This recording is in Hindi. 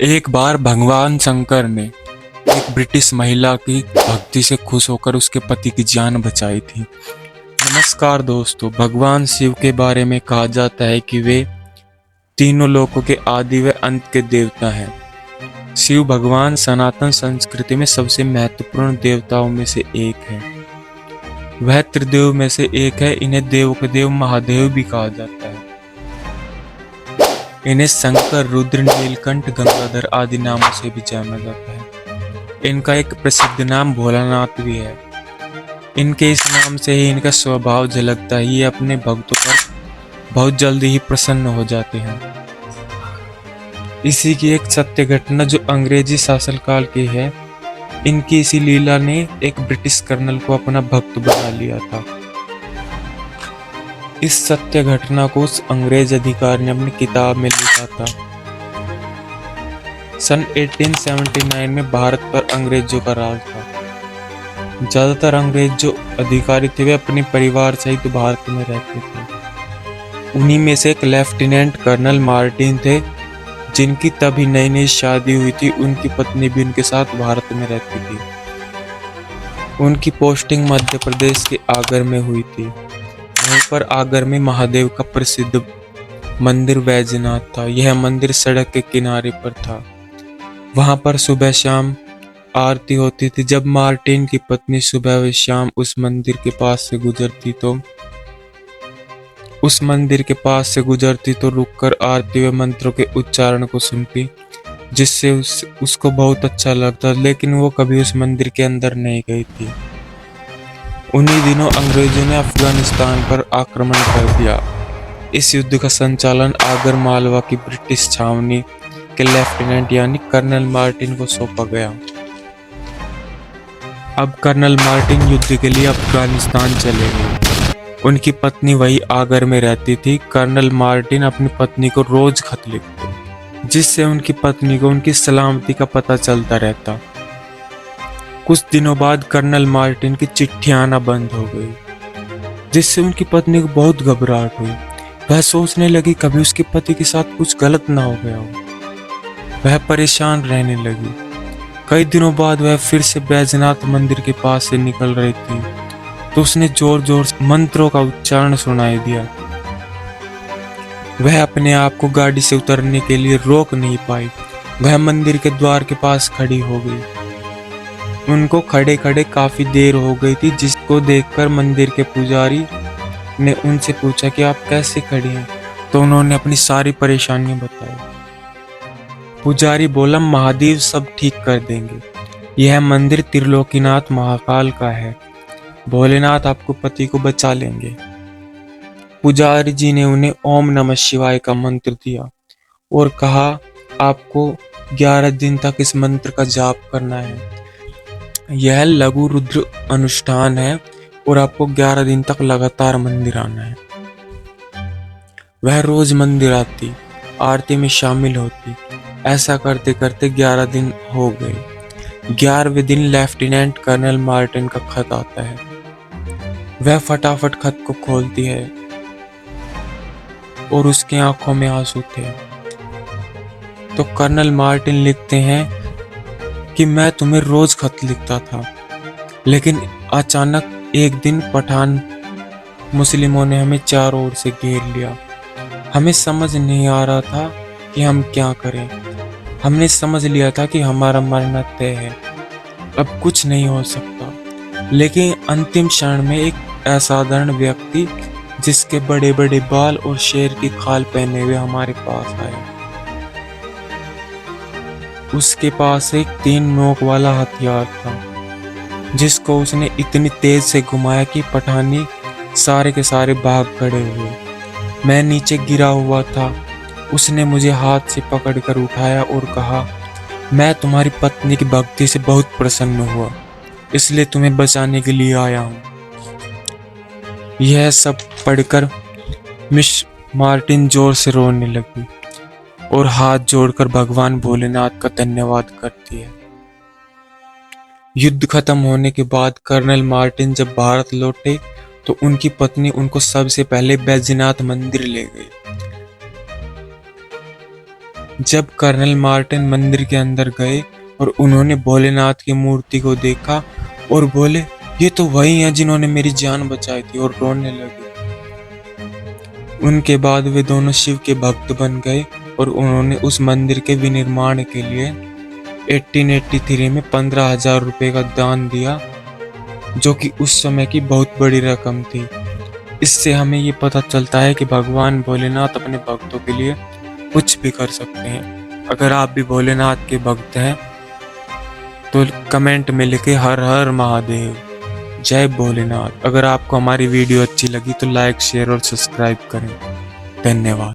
एक बार भगवान शंकर ने एक ब्रिटिश महिला की भक्ति से खुश होकर उसके पति की जान बचाई थी। नमस्कार दोस्तों, भगवान शिव के बारे में कहा जाता है कि वे तीनों लोकों के आदि व अंत के देवता हैं। शिव भगवान सनातन संस्कृति में सबसे महत्वपूर्ण देवताओं में से एक है। वह त्रिदेव में से एक है। इन्हें देव के देव महादेव भी कहा जाता है। इन्हें शंकर, रुद्र, नीलकंठ, गंगाधर आदि नामों से भी जाना जाता है। इनका एक प्रसिद्ध नाम भोलानाथ भी है। इनके इस नाम से ही इनका स्वभाव झलकता है। ये अपने भक्तों पर बहुत जल्दी ही प्रसन्न हो जाते हैं। इसी की एक सत्य घटना जो अंग्रेजी शासनकाल की है। इनकी इसी लीला ने एक ब्रिटिश कर्नल को अपना भक्त बना लिया था। इस सत्य घटना को उस अंग्रेज अधिकारी ने अपनी किताब में लिखा था। सन 1879 में भारत पर अंग्रेजों का राज था। ज्यादातर अंग्रेज जो अधिकारी थे वे अपने परिवार सहित भारत में रहते थे। उन्हीं में से एक लेफ्टिनेंट कर्नल मार्टिन थे, जिनकी तभी नई नई शादी हुई थी। उनकी पत्नी भी उनके साथ भारत में रहती थी। उनकी पोस्टिंग मध्य प्रदेश के आगर में हुई थी। वहीं पर आगर में महादेव का प्रसिद्ध मंदिर वैजनाथ था। यह मंदिर सड़क के किनारे पर था। वहां पर सुबह शाम आरती होती थी। जब मार्टिन की पत्नी सुबह व शाम उस मंदिर के पास से गुजरती तो रुककर आरती व मंत्रों के उच्चारण को सुनती, जिससे उसको बहुत अच्छा लगता। लेकिन वो कभी उस मंदिर के अंदर नहीं गई थी। उन्हीं दिनों अंग्रेजों ने अफगानिस्तान पर आक्रमण कर दिया। इस युद्ध का संचालन आगर मालवा की ब्रिटिश छावनी के लेफ्टिनेंट यानी कर्नल मार्टिन को सौंपा गया। अब कर्नल मार्टिन युद्ध के लिए अफगानिस्तान चले गए। उनकी पत्नी वही आगर में रहती थी। कर्नल मार्टिन अपनी पत्नी को रोज खत लिखते, जिससे उनकी पत्नी को उनकी सलामती का पता चलता रहता। कुछ दिनों बाद कर्नल मार्टिन की चिट्ठियां आना बंद हो गई, जिससे उनकी पत्नी को बहुत घबराहट हुई। वह सोचने लगी कभी उसके पति के साथ कुछ गलत ना हो गया हो। वह परेशान रहने लगी। कई दिनों बाद वह फिर से बैजनाथ मंदिर के पास से निकल रही थी तो उसने जोर जोर से मंत्रों का उच्चारण सुनाई दिया। वह अपने आप को गाड़ी से उतरने के लिए रोक नहीं पाई। वह मंदिर के द्वार के पास खड़ी हो गई। उनको खड़े खड़े काफी देर हो गई थी, जिसको देखकर मंदिर के पुजारी ने उनसे पूछा कि आप कैसे खड़ी हैं। तो उन्होंने अपनी सारी परेशानियां बताई। पुजारी बोला, महादेव सब ठीक कर देंगे। यह मंदिर त्रिलोकीनाथ महाकाल का है। भोलेनाथ आपको पति को बचा लेंगे। पुजारी जी ने उन्हें ओम नमः शिवाय का मंत्र दिया और कहा, आपको 11 दिन तक इस मंत्र का जाप करना है। यह लघु रुद्र अनुष्ठान है और आपको 11 दिन तक लगातार मंदिर आना है। वह रोज मंदिर आती, आरती में शामिल होती। ऐसा करते करते 11 दिन हो गए। 11वें दिन लेफ्टिनेंट कर्नल मार्टिन का खत आता है। वह फटाफट खत को खोलती है और उसकी आंखों में आंसू थे। तो कर्नल मार्टिन लिखते हैं कि मैं तुम्हें रोज खत लिखता था, लेकिन अचानक एक दिन पठान मुस्लिमों ने हमें चारों ओर से घेर लिया। हमें समझ नहीं आ रहा था कि हम क्या करें। हमने समझ लिया था कि हमारा मरना तय है, अब कुछ नहीं हो सकता। लेकिन अंतिम क्षण में एक असाधारण व्यक्ति, जिसके बड़े बड़े बाल और शेर की खाल पहने हुए हमारे पास आया। उसके पास एक 3 नोक वाला हथियार था, जिसको उसने इतनी तेज से घुमाया कि पठानी सारे के सारे भाग खड़े हुए। मैं नीचे गिरा हुआ था। उसने मुझे हाथ से पकड़कर उठाया और कहा, मैं तुम्हारी पत्नी की भक्ति से बहुत प्रसन्न हुआ, इसलिए तुम्हें बचाने के लिए आया हूँ। यह सब पढ़कर मिस मार्टिन जोर से रोने लगी और हाथ जोड़कर भगवान भोलेनाथ का धन्यवाद करती है। युद्ध खत्म होने के बाद कर्नल मार्टिन जब भारत लौटे तो उनकी पत्नी उनको सबसे पहले बैजनाथ मंदिर ले गई। जब कर्नल मार्टिन मंदिर के अंदर गए और उन्होंने भोलेनाथ की मूर्ति को देखा और बोले, ये तो वही हैं जिन्होंने मेरी जान बचाई थी, और रोने लगे। उनके बाद वे दोनों शिव के भक्त बन गए और उन्होंने उस मंदिर के विनिर्माण के लिए 1883 में 15,000 रुपए का दान दिया, जो कि उस समय की बहुत बड़ी रकम थी। इससे हमें ये पता चलता है कि भगवान भोलेनाथ अपने भक्तों के लिए कुछ भी कर सकते हैं। अगर आप भी भोलेनाथ के भक्त हैं तो कमेंट में लिखे हर हर महादेव, जय भोलेनाथ। अगर आपको हमारी वीडियो अच्छी लगी तो लाइक, शेयर और सब्सक्राइब करें। धन्यवाद।